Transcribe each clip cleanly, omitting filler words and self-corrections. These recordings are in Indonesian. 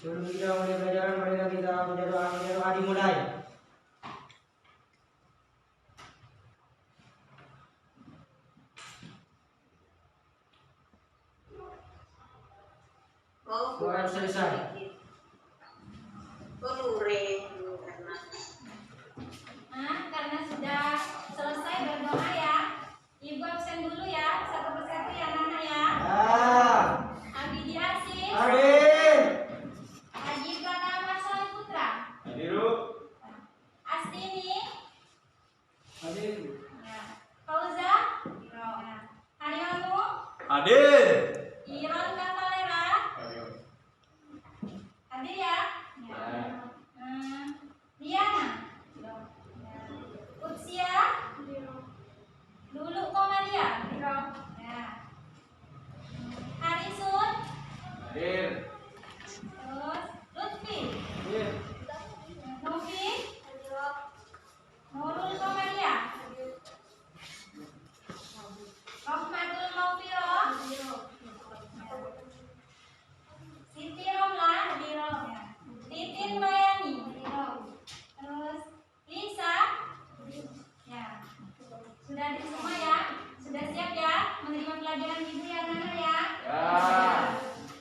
Sebelum kita mulai pelajaran, marilah kita baca doa. Doa dimulai. Doa selesai. Karena sudah selesai berdoa ya, Ibu absen dulu ya, satu persatu ya anak-anak ya. Abidi Asis. Hadir. Haji Pratama Soleh Putra. Hadir. Astini. Hadir. Fauza. Haryono. Hadir. Iron Kavalera. Hadir ya. Diana. Utsia. Lulu Komaria. Harisun. Hadir. Terus Lutfi. Hadir. Novi. Nurul Komaria. Rahmatul Maufiro. Siti Romla. Titin Mayani. Terus Lisa. Ya. Sudah di semua ya? Sudah siap ya menerima pelajaran ibu ya anak-anak ya?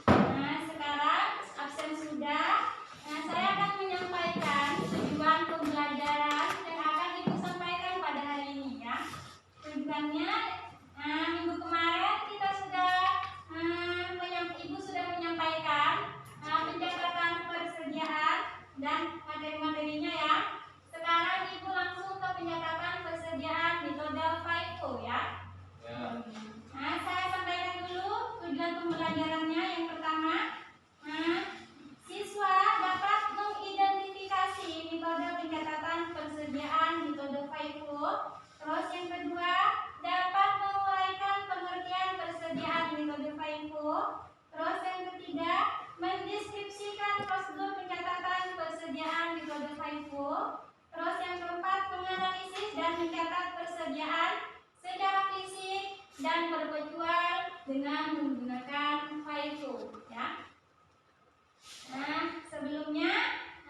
Nah, sekarang absen sudah. Nah, saya akan menyampaikan tujuan pembelajaran yang akan ibu sampaikan pada hari ini ya. Tujuannya, minggu kemarin kita sudah ibu sudah menyampaikan pencatatan persediaan dan materi-materinya ya. Sekarang ibu langsung ke pencatatan persediaan metode FIFO ya. Nah, saya sampaikan dulu tujuan pembelajarannya. Yang pertama, siswa dapat mengidentifikasi metode pencatatan persediaan metode FIFO. Terus yang kedua, dapat menguraikan pengertian persediaan metode FIFO. Terus yang ketiga, mendeskripsikan prosedur pencatatan persediaan metode FIFO. Terus yang keempat, menganalisis dan mencatat persediaan secara fisik dan perpetual dengan menggunakan FIFO ya. Nah, sebelumnya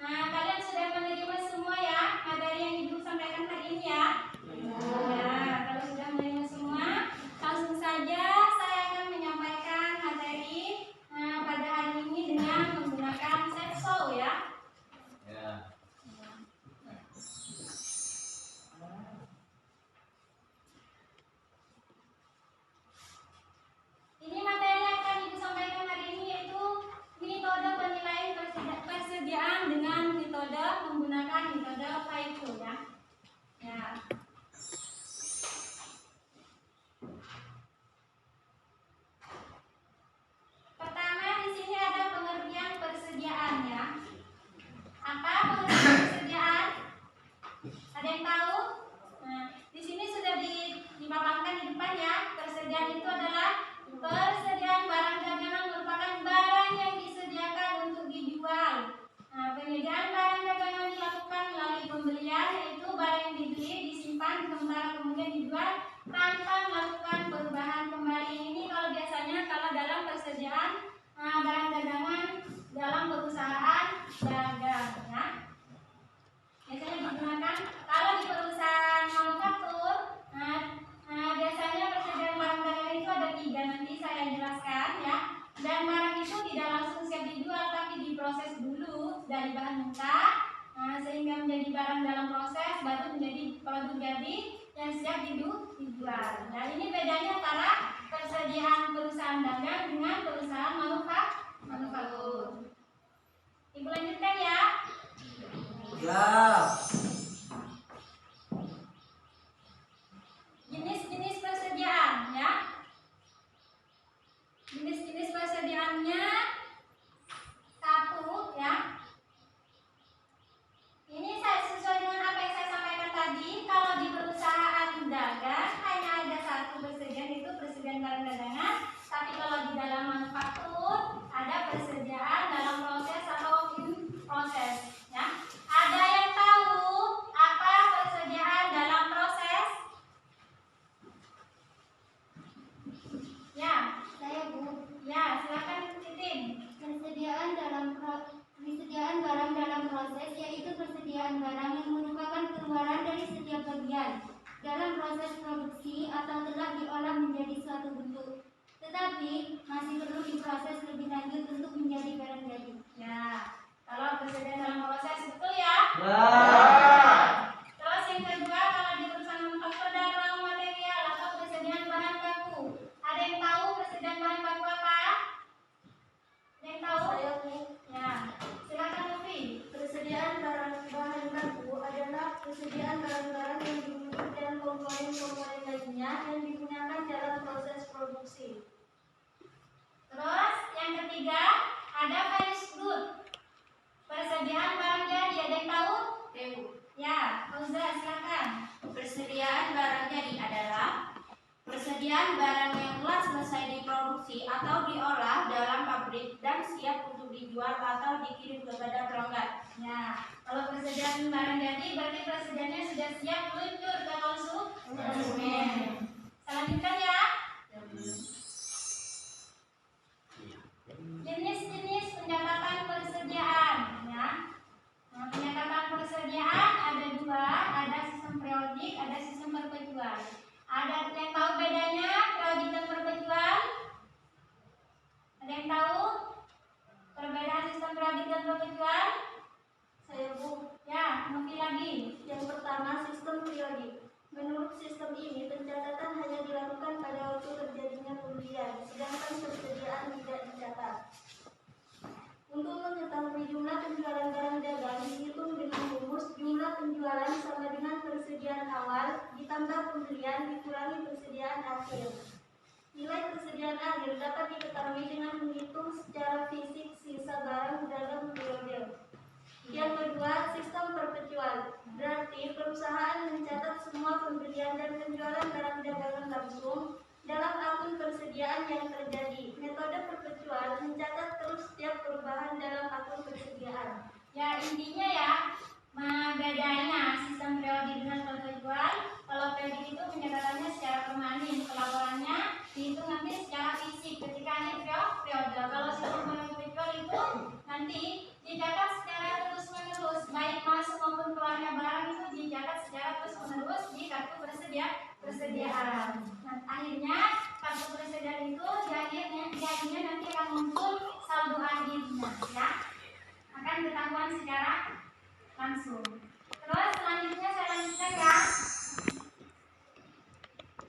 kalian sudah menerima semua ya materi yang ibu sampaikan hari ini ya. Nah, kalau sudah menerima semua, langsung saja saya akan menyampaikan materi pada hari ini dengan menggunakan slideshow ya. Ini materi yang akan ibu sampaikan hari ini yaitu metode penilaian persediaan dengan metode menggunakan metode FIFO ya. Ya. Pertama di sini ada pengertian persediaan ya. Apa pengertian persediaan? Ada yang tahu? Nah, di sini sudah dipaparkan di depan ya. Persediaan itu adalah persediaan barang dagangan merupakan barang yang disediakan untuk dijual. Nah, penyediaan barang dagangan dilakukan melalui pembelian, yaitu barang yang dibeli disimpan sementara kemudian dijual tanpa melakukan perubahan kembali. Ini kalau biasanya kalau dalam persediaan barang dagangan dalam perusahaan dagang ya. Biasanya digunakan kalau di perusahaan manufaktur. Biasanya persediaan barang dagangan itu ada 3, nanti saya jelaskan ya. Dan barang itu tidak langsung siap dijual, tapi diproses dulu dari bahan mentah sehingga menjadi barang dalam proses, baru menjadi produk jadi yang siap dijual. Dan ini bedanya antara persediaan perusahaan dagang dengan perusahaan manufaktur. Ibu lanjutkan ya. Jenis-jenis persediaan ya. Jenis-jenis persediaannya 1 ya. Ini saya sesuai dengan apa yang saya sampaikan tadi. Kalau di perusahaan dagang hanya ada 1 persediaan, itu persediaan barang dagangan. Tapi kalau di dalam manufaktur ada persediaan dalam proses atau in proses ya. Ada yang tahu proses, yaitu persediaan barang yang merupakan keluaran dari setiap bagian dalam proses produksi atau telah diolah menjadi suatu bentuk, tetapi masih perlu diproses lebih lanjut untuk menjadi barang jadi. Ya, kalau persediaan dalam proses, betul ya? Terus yang kedua, kalau di perusahaan manufaktur dan raw material atau persediaan barang baku, ada yang tahu persediaan barang baku apa? Ada yang tahu? Saya Bu. Ya, silakan Novi. Persediaan bahan baku adalah persediaan barang-barang yang dibutuhkan dan komponen-komponen lainnya yang digunakan dalam proses produksi. Terus yang ketiga, ada finished good. Persediaan barang jadi, ada yang tahu? Bu. Ya, Fauza silakan. Persediaan barang jadi adalah persediaan barang yang telah selesai diproduksi atau diolah dalam pabrik dan siap untuk dijual atau dikirim kepada pelanggan. Ya, kalau persediaan barang jadi berarti persediaannya sudah siap meluncur ke konsumen. Selanjutnya ya, jenis-jenis pencatatan persediaan. Ya, nah, pencatatan persediaan ada dua, ada sistem periodik, ada sistem perpetual. Ada yang tahu bedanya periodik dan perpetual? Ada yang tahu perbedaan sistem periodik dan perpetual? Saya Bu. Ya, Novi lagi. Yang pertama, sistem periodik. Menurut sistem ini, pencatatan hanya dilakukan pada waktu terjadinya pembelian, sedangkan persediaan tidak dicatat. Untuk mengetahui jumlah penjualan barang dagang dihitung dengan rumus jumlah penjualan sama dengan persediaan awal ditambah pembelian dikurangi persediaan akhir. Nilai persediaan akhir dapat diketahui dengan menghitung secara fisik sisa barang dalam periode. Yang kedua, sistem perpetual. Berarti perusahaan mencatat semua pembelian dan penjualan barang dagangan langsung dalam akun persediaan yang terjadi. Metode perpetual mencatat terus setiap perubahan dalam akun persediaan. Ya, intinya ya, bedanya sistem periodik dengan perpetual. Kalau periodik itu pencatatannya secara permanen, pelaporannya dihitung nanti secara fisik ketika ini periode. Kalau sistem perpetual itu nanti dicatat secara terus-menerus, baik masuk maupun keluarnya barang itu dicatat secara terus-menerus di kartu persediaan. Nah, akhirnya kartu persediaan itu di akhirnya nanti akan muncul saldo akhirnya, ya, akan ketahuan secara langsung. Terus selanjutnya saya lanjutkan ya.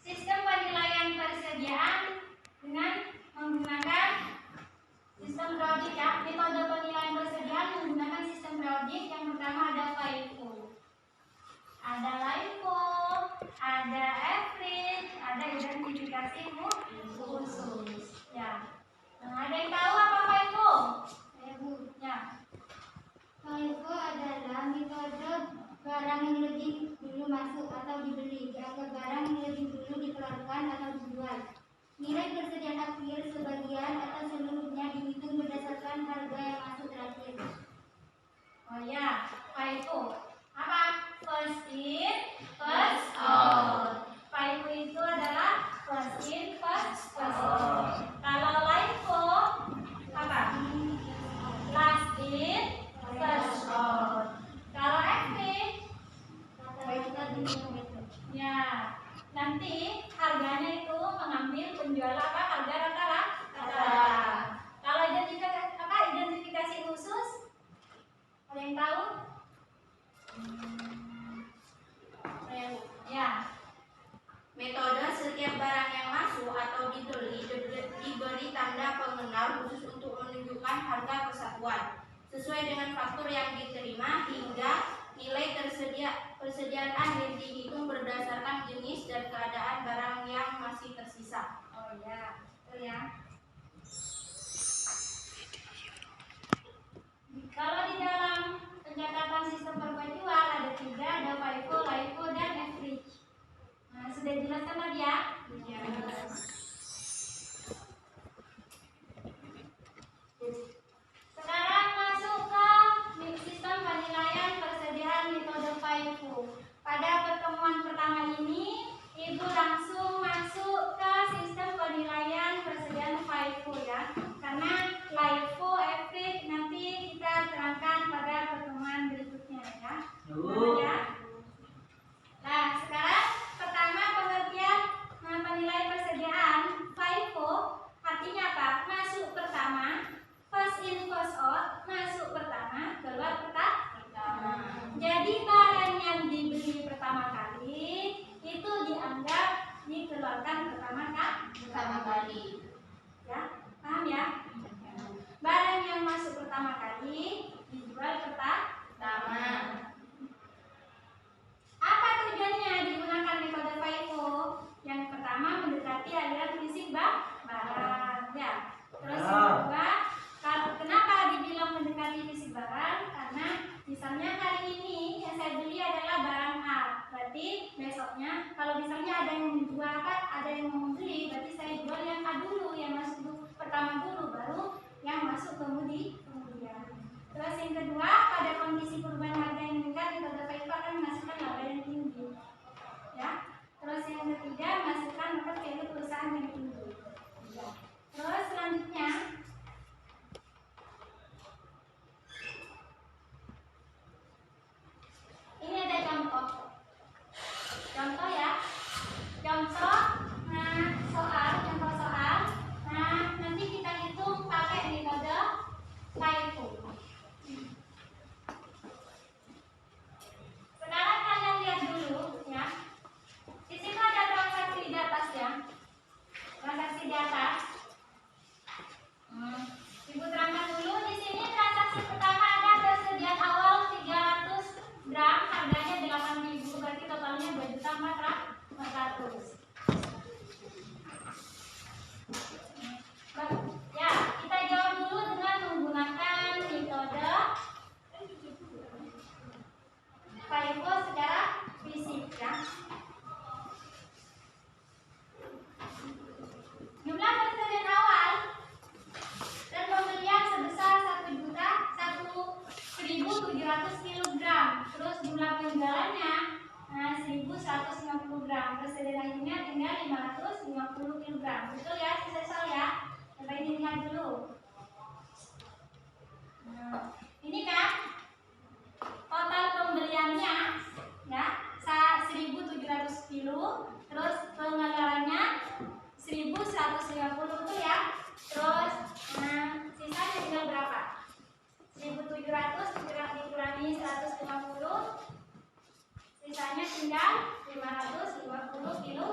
Sistem penilaian persediaan dengan menggunakan sistem periodik ya. Metode penilaian persediaan menggunakan sistem periodik. Yang pertama ada FIFO. Ada LIFO, ada average, ada identifikasi khusus. Ya. Nah, ada yang tahu apa FIFO? Saya Bu. Ya. FIFO adalah metode barang yang lebih dulu masuk atau dibeli dianggap barang yang lebih dulu dikeluarkan atau dijual. Nilai persediaan akhir sebagian atau seluruhnya dihitung berdasarkan harga yang masuk terakhir. Oh ya, FIFO. Apa? First in, first out. FIFO itu adalah first in, first out. Kalau LIFO apa? Last in, first out. Kalau average, ya, nanti harganya itu mengambil penjual apa? Harga rata-rata. Kalau identifikasi khusus, ada yang tahu? Ya. Metode setiap barang yang masuk atau dibeli diberi tanda pengenal khusus untuk menunjukkan harga kesatuan sesuai dengan faktur yang diterima hingga nilai persediaan akhir dihitung berdasarkan jenis dan keadaan barang yang masih tersisa. Oh ya, betul ya. Kalau di dalam pencatatan sistem perpetual ada 3, ada FIFO, LIFO, dan average. Nah, sudah dijelaskan tadi ya? Ya. Sekarang masuk ke sistem penilaian persediaan metode FIFO. Pada pertemuan pertama ini, Ibu langsung masuk ke sistem penilaian persediaan FIFO ya. Karena LIFO, average nanti kita terangkan pada pertemuan berikutnya. pertama kali. Ya, paham ya? Barang yang masuk pertama kali dijual pertama. Apa tujuannya digunakan metode FIFO? Yang pertama mendekati aliran fisik barang, ya. Terus yang kedua, kenapa dibilang mendekati fisik barang? Karena misalnya hari ini yang saya beli adalah barang A, berarti besoknya kalau misalnya ada yang menjual, ada yang mau beli, berarti saya jual yang A dulu, yang masuk pertama dulu, baru yang masuk kemudian. Terus yang kedua, pada kondisi perubahan harga yang meningkat, metode FIFO akan menghasilkan laba yang tinggi. Ya. Terus yang ketiga, menghasilkan market value perusahaan yang tinggi. Ya. Terus selanjutnya, ini ada contoh. Contoh ya. Contoh soal. Nah, nanti kita hitung pakai metode FIFO. Sekarang kalian lihat dulu ya. Di situ ada transaksi di atas ya. Transaksi di atas. Ibu terangkan dulu di sini transaksi pertama ada persediaan awal 300 gram, harganya 8.000, berarti totalnya 2.400.000. Ya, kita jawab dulu dengan menggunakan metode FIFO secara fisik ya. Jumlah persediaan awal dan pembelian sebesar 1.700 kg. Terus jumlah penjualannya 1.150 gram. Persediaan akhirnya tinggal 550 kg. Betul ya, siswa ya. Coba ini lihat dulu. Ini kan total pembeliannya ya 1.700 kilo, terus pengeluarannya 1.150, betul ya. Terus sisanya tinggal berapa? 1.700 dikurangi 150, sisanya tinggal 550 kilo.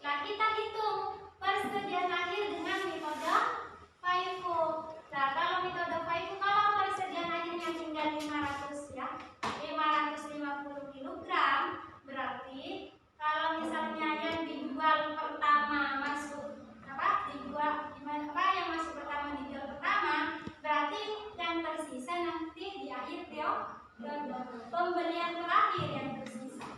Nah, kita hitung persediaan akhir dengan metode FIFO. Nah, kalau metode FIFO, kalau persediaan akhirnya tinggal 500 ya, 550 kg, berarti kalau misalnya yang dijual pertama masuk yang masuk pertama dijual pertama, berarti yang tersisa nanti di akhir pembelian terakhir yang tersisa.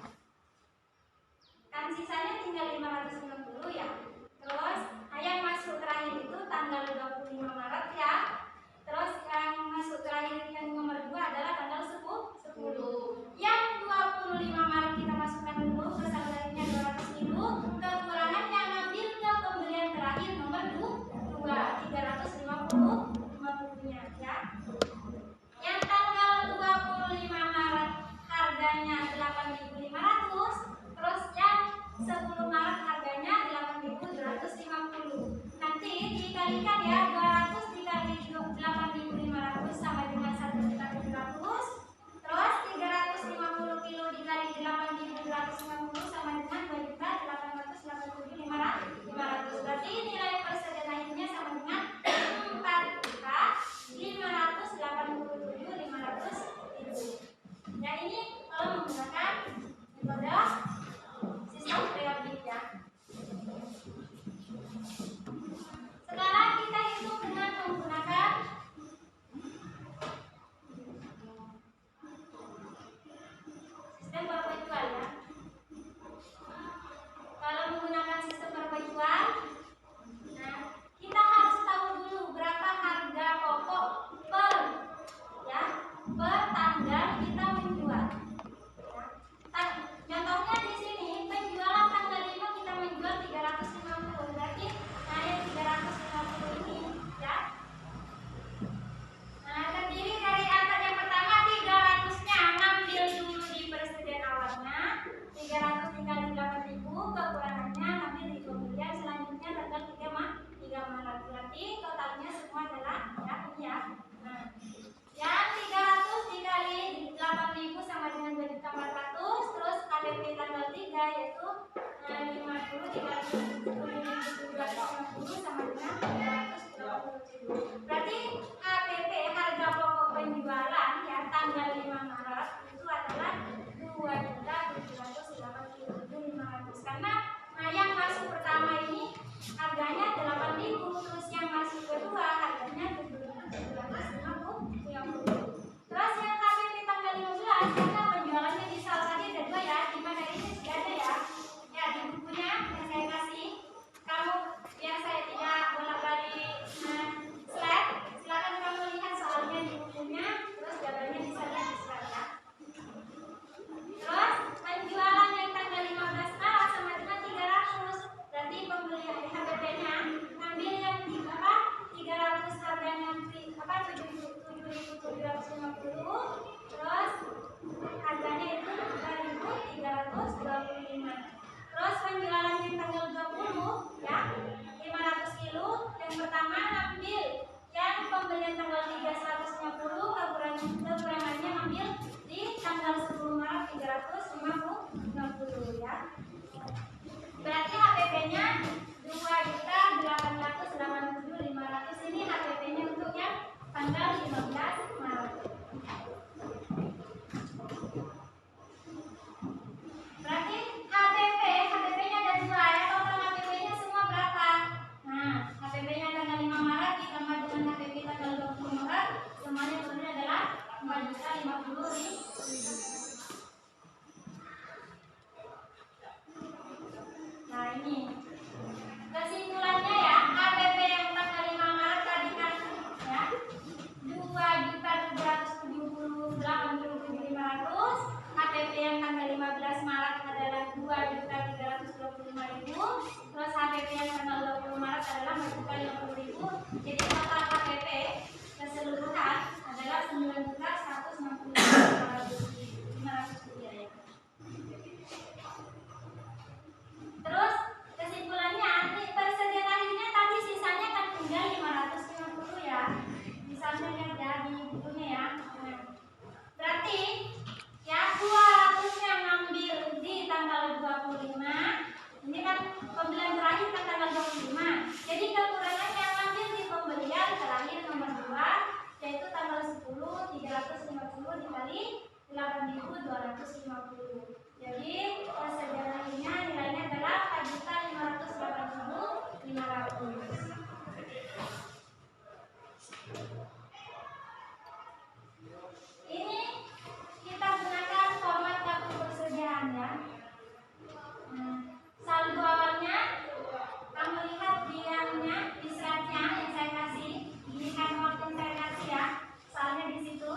Kan sisanya tinggal 550 ya. Terus yang masuk terakhir itu tanggal 25 Maret ya. Terus yang masuk terakhir yang nomor 2 adalah tanggal 10. Yang 25 Maret kita masukkan dulu, persalinan 200.000, kekurangannya ngambil ke pembelian terakhir nomor 2, 350-nya ya. Yang tanggal 25 Maret harganya 8.500, terus yang 10 Maret harganya 8.250. Nanti dikalikan ya, 200 dikali 8.500 sama dengan 1.700. Terus 350 kilo dikali 8.250 sama dengan 2.887.500. Berarti nilai persediaan akhirnya sama dengan 4.587.500. Nah, ini kalau menggunakan metode sistem periodik ya. sama dengan 380. Berarti HPP harga pokok penjualan ya tanggal 5 Maret itu adalah 2.787.500 karena yang masuk pertama ini harganya 8.000, terus yang masuk kedua harganya 7.750. Terus yang HPP tanggal 15 karena penjualannya di salah tadi ada dua ya, di mana ini sudah ada ya. Ya di bukunya yang saya kasih, kamu yang saya tidak bolak-balik slide, silakan kamu lihat soalnya di bukunya, terus jawabannya bisa lihat di slide ya. Terus penjualan yang tanggal 15 Maret sama dengan 300, berarti pembelian di HPP-nya ngambil yang 300 harganya 7.750, terus harganya itu 2.325. Terus penjualan yang tanggal 20 ya 500 kilo yang pertama ambil yang pembelian tanggal 3 150, kekurangannya ambil di tanggal 10 Maret 350 ya. Berarti HPP-nya 2.887.500. Ini HPP-nya untuk yang tanggal 15 Maret. Berarti HPP-nya ada dua ya, total HPP-nya semua berapa? Nah, HPP-nya tanggal 5 Maret ditambah dengan HPP tanggal 20 Maret, semuanya totalnya adalah 4.050.000. Nah ini kesimpulannya ya, HPP yang tanggal 5 Maret tadi kan ya 2.778.500, HPP yang tanggal 15 Maret adalah 2.325.000, terus HPP yang tanggal 20 Maret adalah 4.050.000. Jadi total HPP keseluruhan adalah 9.165.500 rupiah ya. Terus kesimpulannya persediaan akhirnya tadi sisanya kan tinggal 550 ya. Misalnya lihat ya di bukunya ya. Nah, berarti ya 200 yang ngambil di tanggal 25. Ini kan pembelian terakhir kan tanggal 25. Jadi kekurangan yang ngambil di pembelian terakhir nomor 2 yaitu tanggal 10 350 dikali 8.250. Jadi persediaan akhirnya nilainya adalah 4.580.500. Ini kita gunakan format kartu persediaan ya. Saldo awalnya kamu lihat di slide-nya yang saya kasih, di handphone yang saya kasih ya. Soalnya di situ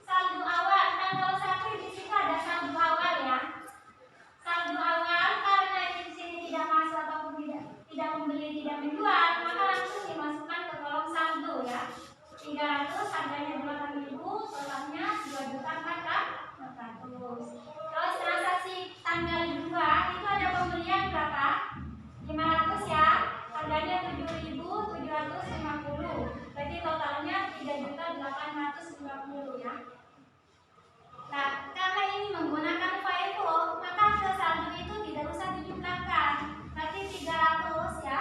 saldo awal tanggal 1 di situ ada saldo awal ya. Saldo awal karena di sini tidak masuk ataupun tidak membeli, tidak menjual, maka langsung dimasukkan ke kolom saldo ya. 300 harganya 8.000, totalnya 2.400.000. Terus transaksi tanggal 2 itu ada pembelian berapa? 500 ya. Harganya 7.750. Berarti totalnya 3.850 ya. Nah, karena ini menggunakan FIFO, maka ke saldo itu tidak usah dijumlahkan. Berarti 300 ya.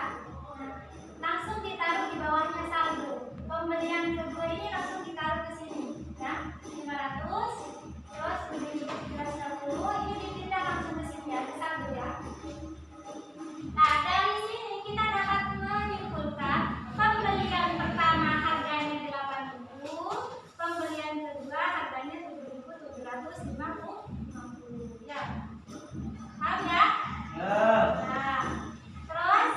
Nah, langsung ditaruh di bawahnya saldo. Pembelian kedua ini langsung ditaruh ke sini ya. 500 terus 7.750 ini dipindah langsung ke sini ya, ke saldo ya. Nah, dari sini kita dapat menyimpulkan pembelian pertama harganya 8.000, pembelian kedua harganya 7.750 ya. Paham ya? Nah, terus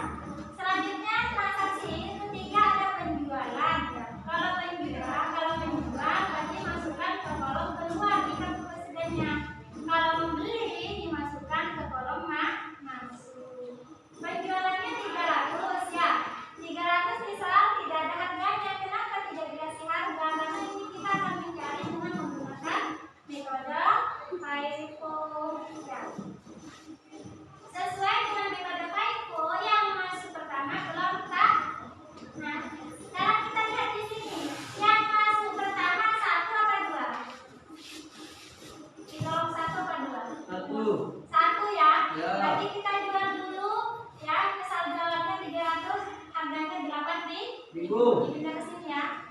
selanjutnya transaksi ketiga ada penjualan ya. Kalau menjual berarti masukkan ke kolom keluar di kartu persediaannya. Kalau membeli dimasukkan ke kolom masuk. Penjualannya 300 ya. 300 misal tidak ada harganya. Kenapa tidak dikasih harga? Karena ini kita akan mencari dengan menggunakan metode FIFO ya. Sesuai dengan metode FIFO yang masuk pertama kolom tak. Nah, sekarang kita lihat di sini. Yang masuk pertama 1 apa 2? Di kolom 1 apa 2? 1. 1 ya. Ya. Berarti kita jual dulu Minggu. Dipindah ke sini ya.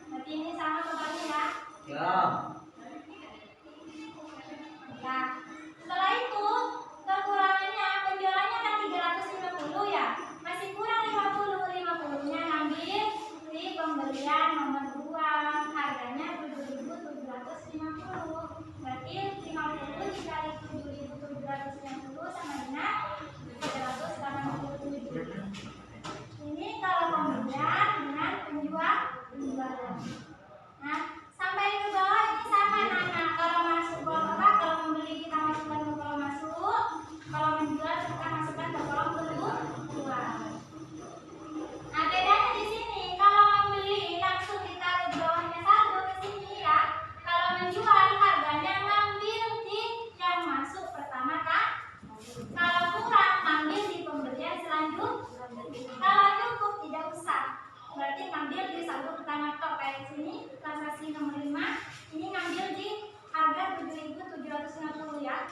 Berarti ini sama totalnya ya. Ya. Ya. Setelah itu kekurangannya penjualannya kan 350 ya. Masih kurang 50-nya ngambil di pembelian nomor 2. Harganya 7.750. Berarti 50 dikali 7.750 sama dengan 387. Ini kalau pembelian dengan penjualan. Nah, sampai ke bawah ini sama nanya. Kalau masuk kalau membeli kita masukkan ke kolom masuk, kalau menjual kita masukkan ke kolom keluar. Nah, bedanya di sini kalau membeli langsung ditaruh di bawahnya saldo ke sini ya. Kalau menjual harganya ngambil di yang masuk pertama kan. Kalau kurang ngambil di pembelian selanjutnya. Kalau cukup tidak usah. Berarti ngambil di saldo pertama tok kayak sini transaksi nomor 5. Ini ngambil di harga 7.750 ya.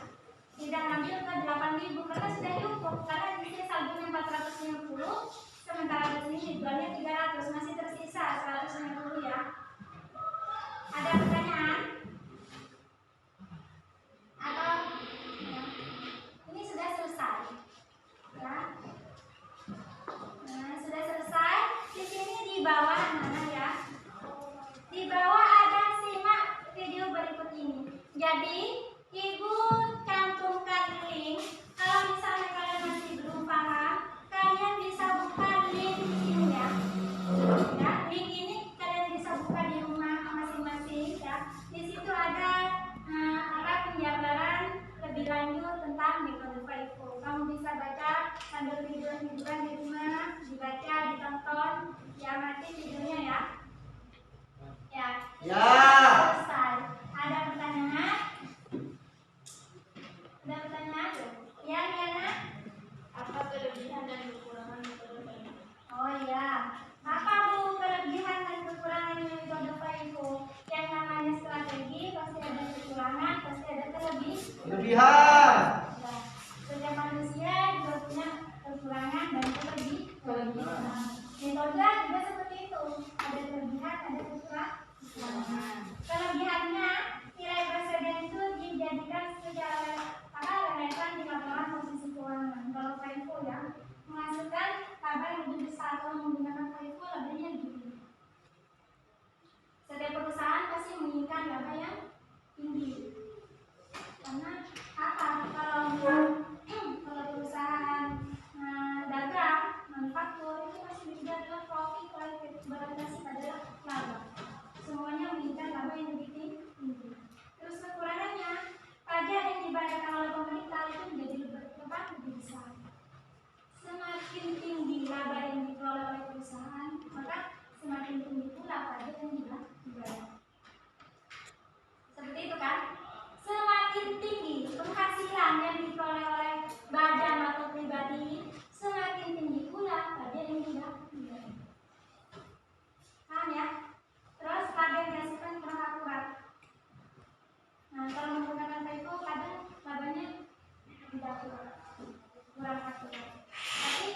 Tidak ngambil ke 8.000 karena sudah cukup. Karena di sini saldonya 450, sementara di sini dijualnya 300, masih tersisa 150 ya. Ada pertanyaan? Atau ya. Ini sudah selesai. Ya. Nah, sudah selesai. Di sini di bawah mana ya? Di bawah ada simak video berikut ini. Jadi, Ibu cantumkan link. Kalau misalnya kalian masih belum paham, kalian bisa buka link di sini ya. Ya, link ini kalian bisa buka di rumah masing-masing ya. Di situ ada penjabaran lebih lanjut tentang metode FIFO. Kamu bisa baca sambil tiduran di rumah, dibaca, ditonton, diamati videonya ya. Ya. Ya. Selesai. Ada pertanyaan? Ada pertanyaan? Ya, Liana? Apa kelebihan dan kekurangan metode FIFO? Oh iya. Apa Bu kelebihan dan kekurangan metode FIFO? Yang namanya strategi pasti ada kekurangan, pasti ada Kelebihan. Ya. Setiap manusia juga punya kekurangan dan kelebihan. Metode juga seperti itu. Ada kelebihan, ada kekurangan. Kelebihannya nilai presiden itu dijadikan secara relevan di laporan posisi keuangan. Kalau FIFO ya, menghasilkan laba yang lebih besar. Kalau menggunakan FIFO labanya gitu. Setiap perusahaan pasti menginginkan laba yang tinggi. Karena apa? Kalau perusahaan dagang, manufaktur itu masih bisa adalah profit, berorientasi adalah laba. Semuanya menginginkan laba yang lebih tinggi. Terus kekurangannya, pajak yang dibayarkan oleh pemerintah itu menjadi lebih besar. Semakin tinggi laba yang dikelola oleh perusahaan, maka semakin tinggi pula pajak yang dibayar. Seperti itu kan? Semakin tinggi penghasilan yang diperoleh oleh badan atau pribadi, semakin tinggi pula pajak yang dibayar. Paham ya? Terus laba yang dihasilkan kurang akurat. Nah, kalau menggunakan FIFO kadang labanya tidak akurat, kurang akurat. Tapi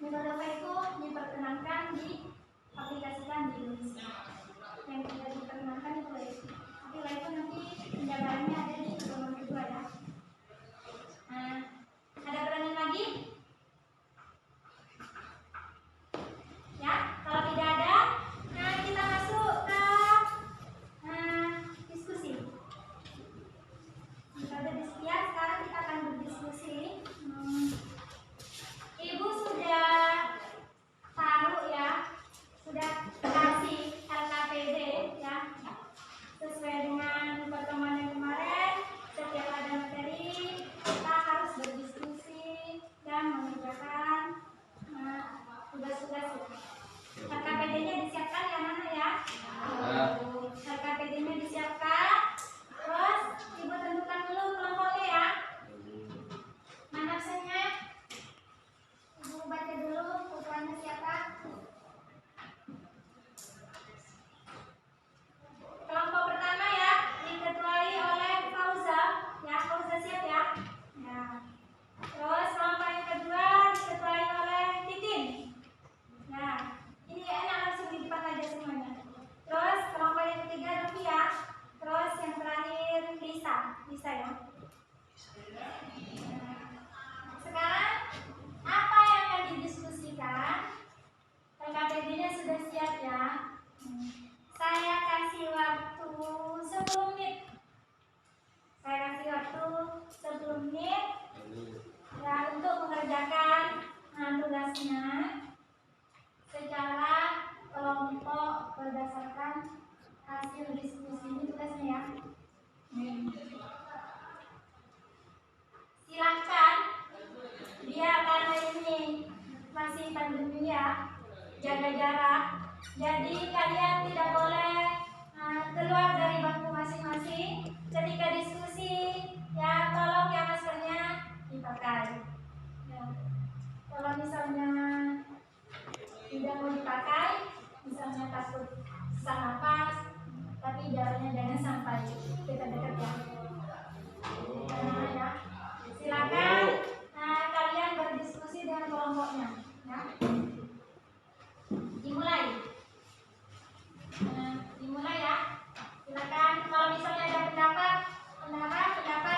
metode FIFO diperkenankan diaplikasikan di Indonesia. Yang tidak diperkenankan itu LIFO. Tapi LIFO nanti penjabarannya ada di pertemuan kedua ya. Ada pertanyaan lagi? Ya, kalau tidak ada, kita masuk ke diskusi. Kita ada diskusi ya, sekarang kita akan berdiskusi bisa ya. Sekarang apa yang akan didiskusikan? KKBD-nya sudah siap ya. Saya kasih waktu 10 menit. Saya kasih waktu 10 menit ya untuk mengerjakan tugasnya secara kelompok berdasarkan hasil diskusi ini tugasnya ya. Silakan, dia karena ini masih pandemi ya, jaga jarak. Jadi kalian tidak boleh keluar dari bangku masing-masing. Ketika diskusi ya tolong ya maskernya dipakai. Ya. Kalau misalnya tidak mau dipakai, misalnya takut sesak nafas, tapi jaraknya jangan sampai dekat-dekat ya. Ya. Silakan kalian berdiskusi dengan kelompoknya ya. Dimulai ya. Silakan kalau misalnya ada pendapat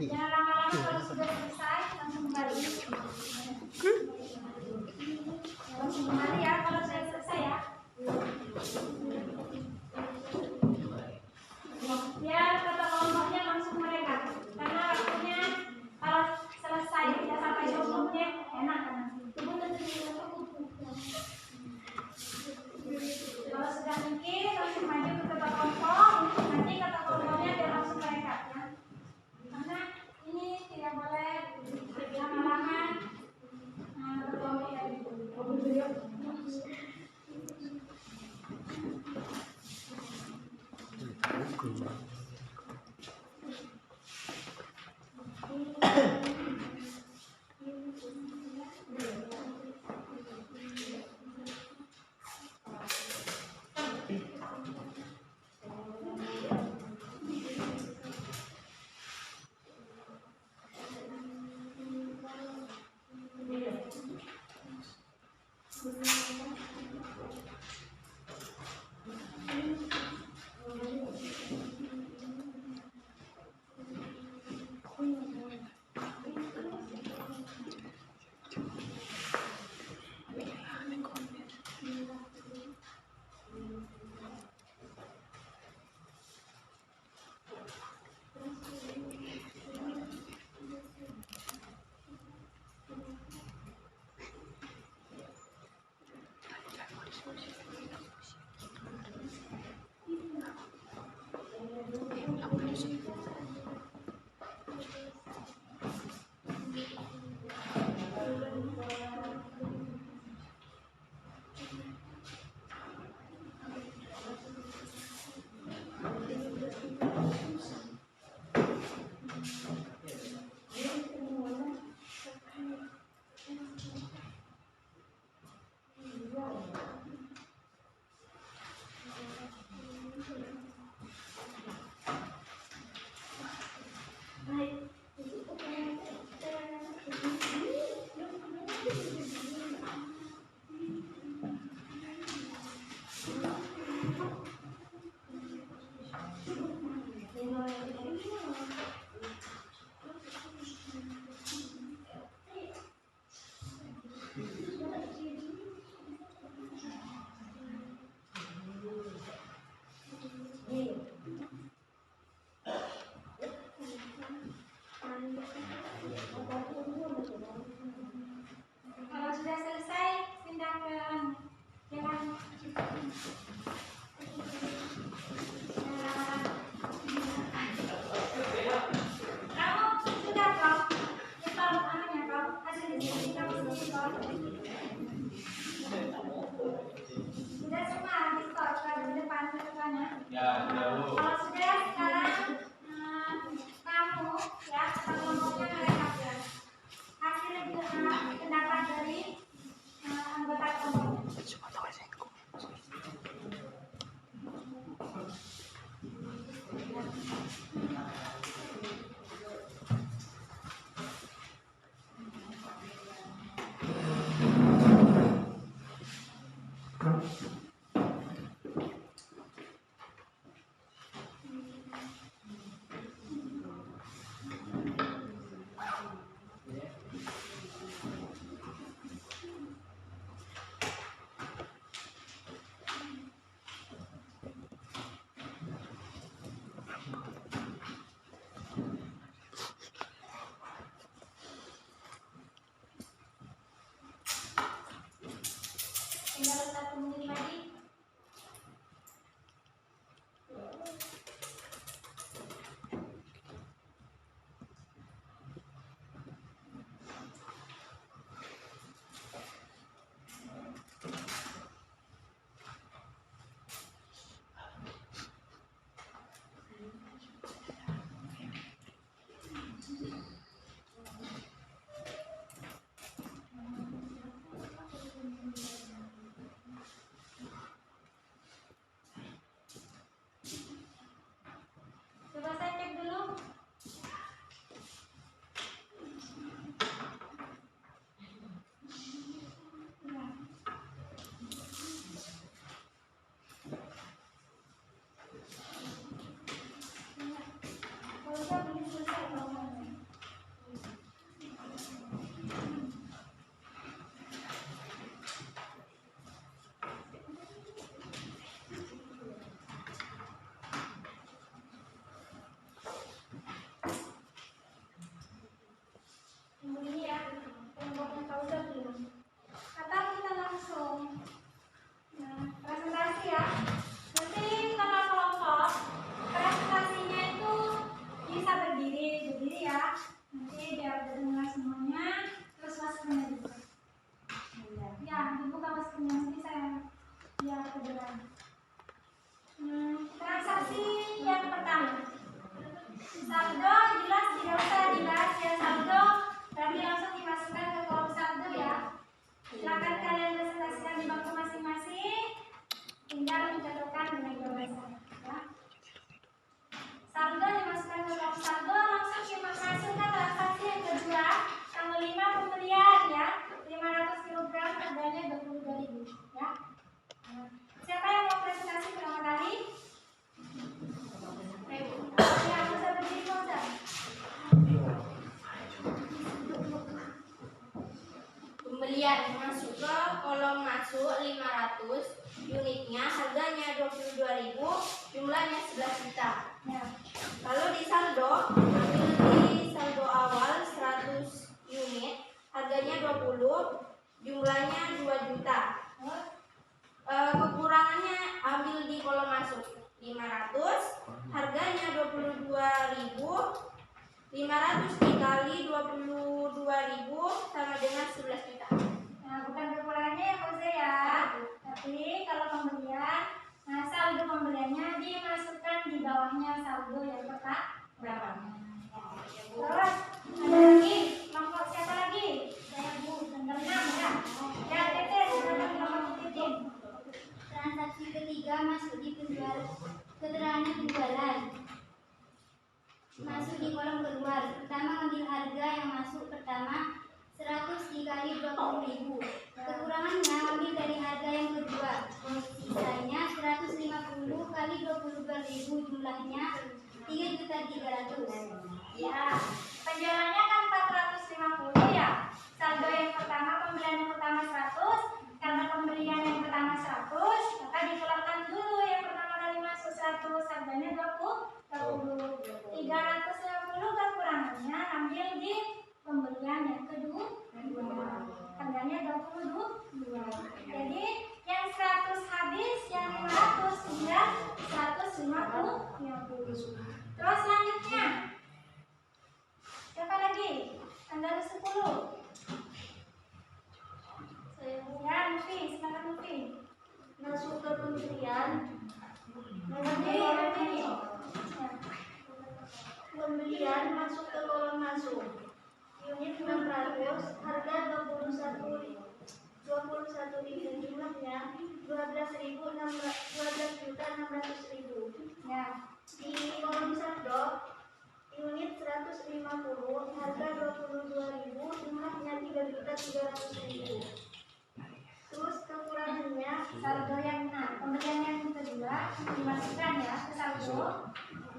Jangan lama-lama, kalau sudah selesai langsung kembali. Langsung kembali ya kalau sudah selesai ya. Biar kata kelompoknya langsung mereka, karena waktunya kalau selesai tidak sampai 20 menit enak kan nanti. Kalau sudah mikir langsung maju ke kata kelompok, nanti kata kelompoknya biar langsung mereka ya. Karena ini Kemudian masuk ke kolom masuk 500, unitnya harganya 22.000, jumlahnya 11 juta. Ya. Lalu di saldo, ambil di saldo awal 100 unit, harganya 20, jumlahnya 2 juta. Kekurangannya ambil di kolom masuk 500, harganya 22.000, 500 dikali 22.000 sama dengan 11 juta. Nah, bukan kekurangannya ya Jose ya. Tapi kalau pembelian, nah saldo pembeliannya dimasukkan di bawahnya saldo yang pertama. Terus ada lagi kelompok siapa lagi? Saya Bu, nomor 6 ya. Ya, Tete, silakan kelompok Titin. Transaksi ketiga masuk di keterangan penjualan. Masuk di kolom keluar. Pertama ambil harga yang masuk pertama 100 dikali 20.000. Kekurangannya ambil dari harga yang kedua. Sisanya 150 kali 22.000, jumlahnya 3.300.000. Ya, penjualannya kan 450 ya. Saldo yang pertama, pembelian yang pertama 100. Karena pembelian yang pertama 100, maka dikeluarkan dulu yang pertama kali masuk 100, harganya 20. 350 kekurangannya ambil di pembelian yang kedua, harganya 22. Jadi yang 100 habis, yang 500 tinggal 150. Terus selanjutnya siapa lagi? Tanggal 10. Ya, Lufi, silakan Lufi. Masuk ke pembelian, pembelian masuk ke kolom masuk. Unit 600, harga 21.000, jumlahnya 12.600.000. Ya. Di kolom saldo, unit 150, harga 22.000, jumlahnya 3.300.000. Terus kekurangannya Saldo yang pembelian yang kedua dimasukkan ya ke saldo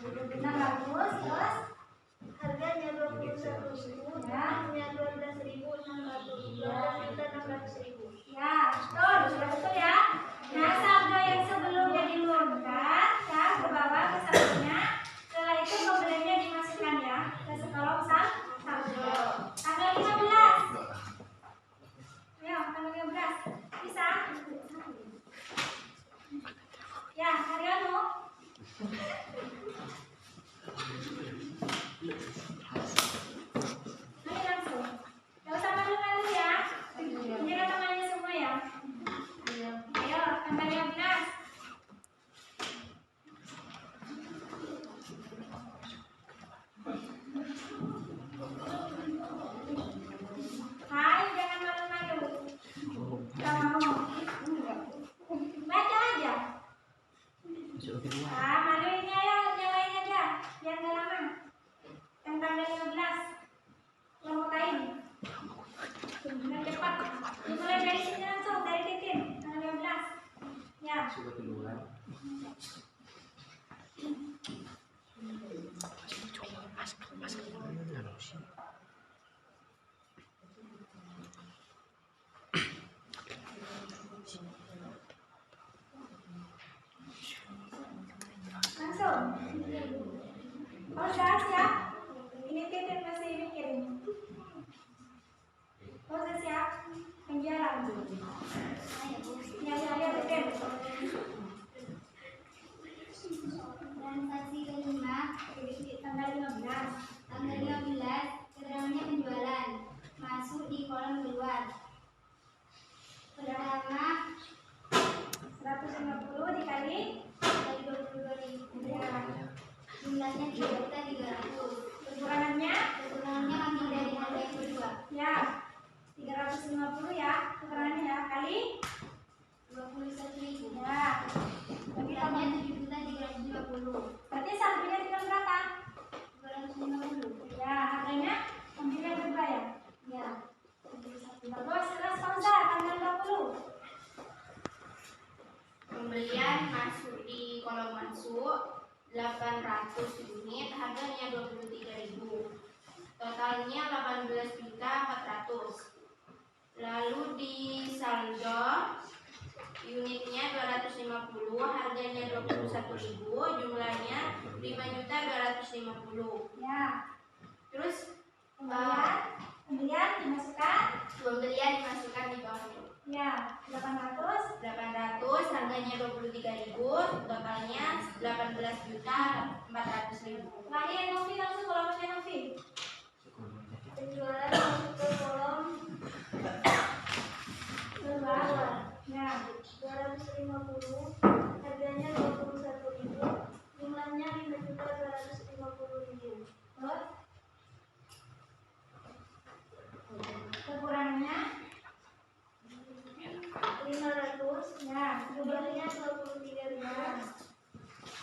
600, terus harganya 21.000, jumlahnya 12.600.000. ya betul, sudah betul ya. Nah saldo yang sebelumnya diturunkan ya ke bawah ke saldonya, setelah itu pembeliannya dimasukkan ya ke kolom saldo. Tanggal 15. Ya, tanggal 15 bisa. Ya, Haryano. Ayo langsung. Gak usah malu-malu ya. Ini kan temannya semua ya. Ayo, tanggal 15. Hai, jangan malu-malu. Gak mau. Baca aja. Malu ini ayo nyalain aja. Biar gak lama. Yang tanggal 15. Yang mau kain. Yang cepat. Dimulai dari sini langsung, dari Titin. Tanggal 15. Ya. Langsung. Oh, udah siap? Ini Titin masih mikirin. Oh, udah siap? Penjalan. Ya, Titin. Transaksi kelima Tanggal 15. tanggal 15, keterangannya penjualan. Masuk di kolom keluar. Pertama 150 dikali dari 22.000, jumlahnya 3.300.000. kekurangannya Kekurangannya ambil dari harga yang kedua. ya 350 ya kekurangannya ya kali 21.000. ya bagi Jumlahnya tambah 7.350. berarti saldonya tinggal berapa 250. ya harganya ambilnya berapa ya Ya. bagus terus pausa tanggal 20 pembelian masuk di kolom masuk 800 unit, harganya 23.000. Totalnya 18.400. Lalu di Saldo unitnya 250, harganya 21.000, jumlahnya 5.250.000. Ya. Terus Pembelian dimasukkan. pembelian dimasukkan di bawahnya. Ya, 800. 800, harganya 23.000, totalnya 18.400.000. Lagi Novi langsung kolomnya Novi. Penjualan masuk ke kolom kedua. Ya. 250, harganya 21.000, jumlahnya 5.250.000. Terus kekurangannya 500, ya, jumlahnya 23.000,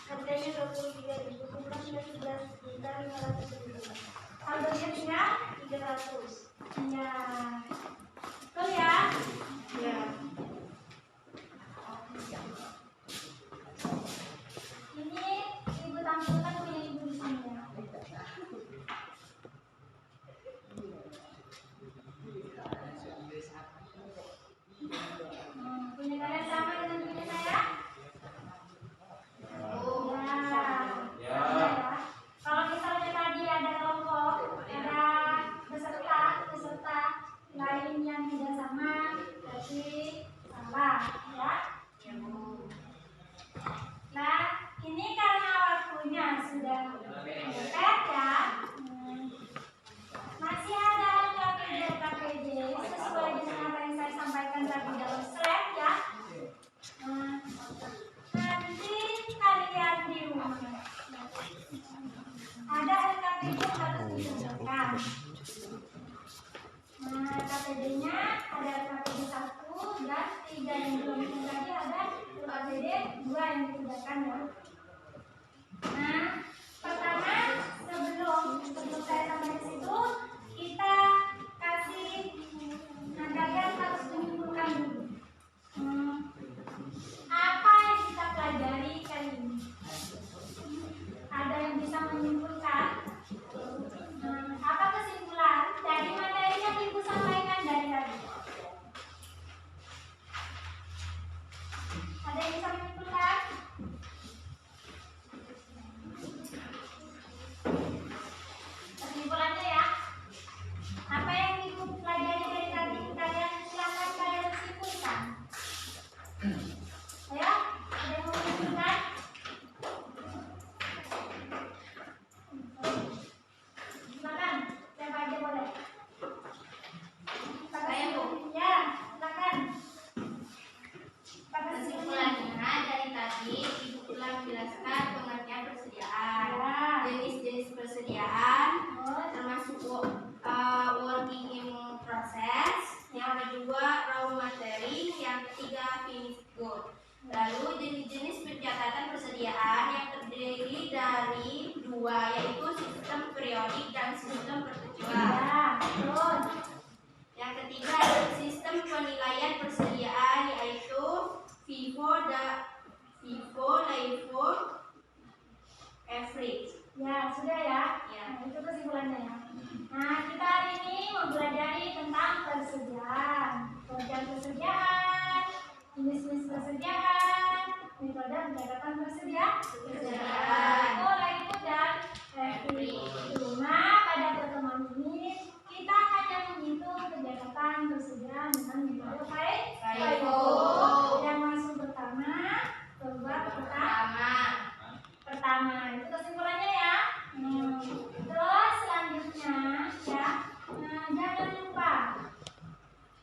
harganya 23.000, jumlahnya 11.500.000. saldonya tinggal 300. ya. Betul ya? Ya. Ini ibu tampilkan punya ibu di sini ya. Punya kalian sama dengan punya saya? Oh, Ya. Ya. Kalau misalnya tadi ada kelompok, ada peserta lain yang tidak sama, berarti salah, ya. Nah, ini karena waktunya sudah mepet ya. Masih ada KPJ sesuai dengan apa yang saya sampaikan tadi dalam slide ya. Nanti kalian di rumah ada LKPD yang harus dikerjakan. LKPD-nya ada LKPD 1 dan 3 yang belum tadi ada LKPD 2 yang dikerjakan ya. Nah, pertama sebelum saya sampai ke situ kita kasih kalian harus menyimpulkan dulu. Apa yang kita pelajari kali ini? Ada yang bisa menyimpulkan? Apa kesimpulan dari materi yang ibu sampaikan dari tadi? Ada yang bisa menyimpulkan? Kesimpulannya ya. Apa yang ibu pelajari dari tadi? Kalian silakan kalian simpulkan. Ya, ada yang mau menyimpulkan? Silakan, siapa aja boleh. Saya, Bu. Ya, silakan. Kesimpulannya dari tadi Ibu telah menjelaskan pengertian persediaan, Ya. jenis-jenis persediaan, termasuk working in process, yang kedua raw materi, yang ketiga finished good. Lalu jenis-jenis pencatatan persediaan yang terdiri dari dua, yaitu sistem periodik dan sistem perpetual. Ya, betul. Yang ketiga adalah sistem penilaian persediaan, yaitu FIFO, LIFO, average. Ya, sudah ya. Ya. Nah, itu kesimpulannya ya. Nah, kita hari ini mempelajari tentang persediaan, pengertian persediaan, jenis-jenis persediaan, metode pencatatan persediaan, LIFO dan average. Cuma pada pertemuan ini kita hanya menghitung pencatatan persediaan dengan metode LIFO. Yang langsung pertama, bab pertama itu kesimpulannya ya. Terus selanjutnya ya, jangan lupa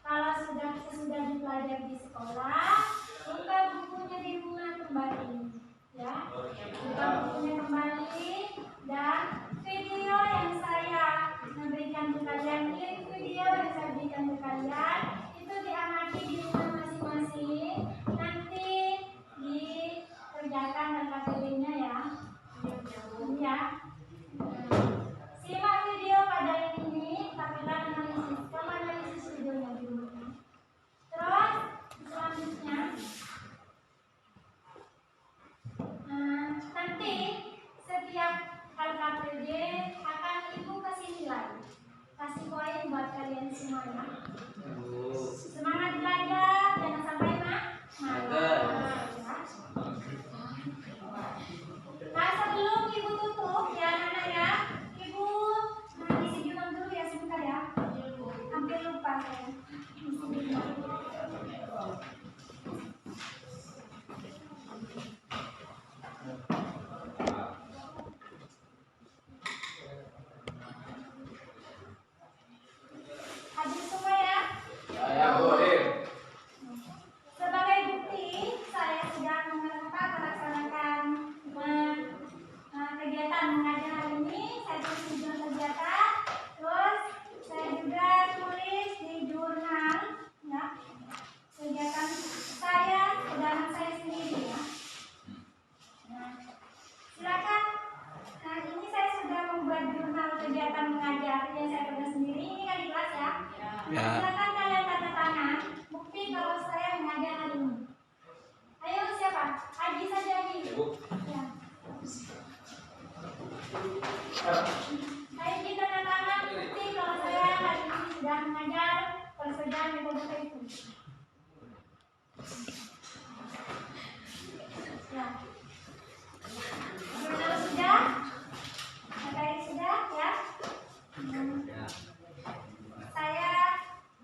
kalau sesudah dipelajari di sekolah, buka bukunya di rumah kembali ya, buka bukunya kembali dan video yang saya berikan ke kalian, link video yang saya berikan ke kalian itu diamati di rumah masing-masing. artinya saya pegang sendiri. Ini kan di kelas ya. Ya. Silakan kalian tanda tangan bukti kalau saya mengajar hari ini. Ayo siapa? Adi saja Adi. Ya. Ayo kita tanda tangan bukti kalau saya hari ini sudah mengajar persediaan metode itu. Ya. Kalau sudah, materi sudah ya. Saya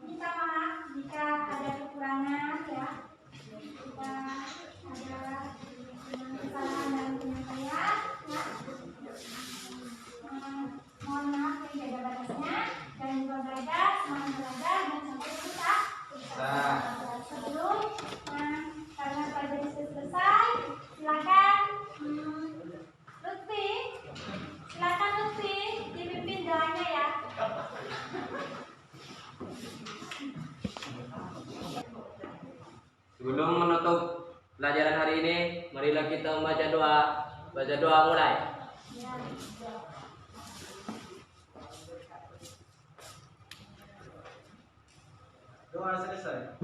minta maaf jika ada kekurangan ya. Jika ada kesalahan dalam penyampaian ya. Mohon maaf yang jaga batasnya dan juga belajar, semangat belajar dan sampai kita. Sebelum karena pelajaran sudah selesai, silakan Lutfi dipimpin doanya ya. Sebelum menutup pelajaran hari ini, marilah kita membaca doa. Baca doa mulai. Ya. Doa selesai.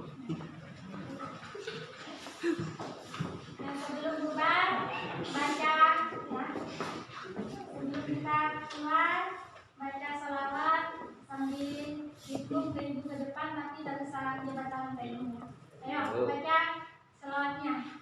Dan sebelum bubar, baca ya. Sebelum kita keluar, baca salawat sambil hitung ke ibu ke depan, nanti dari salam jabatan ini. Ayo baca salawatnya.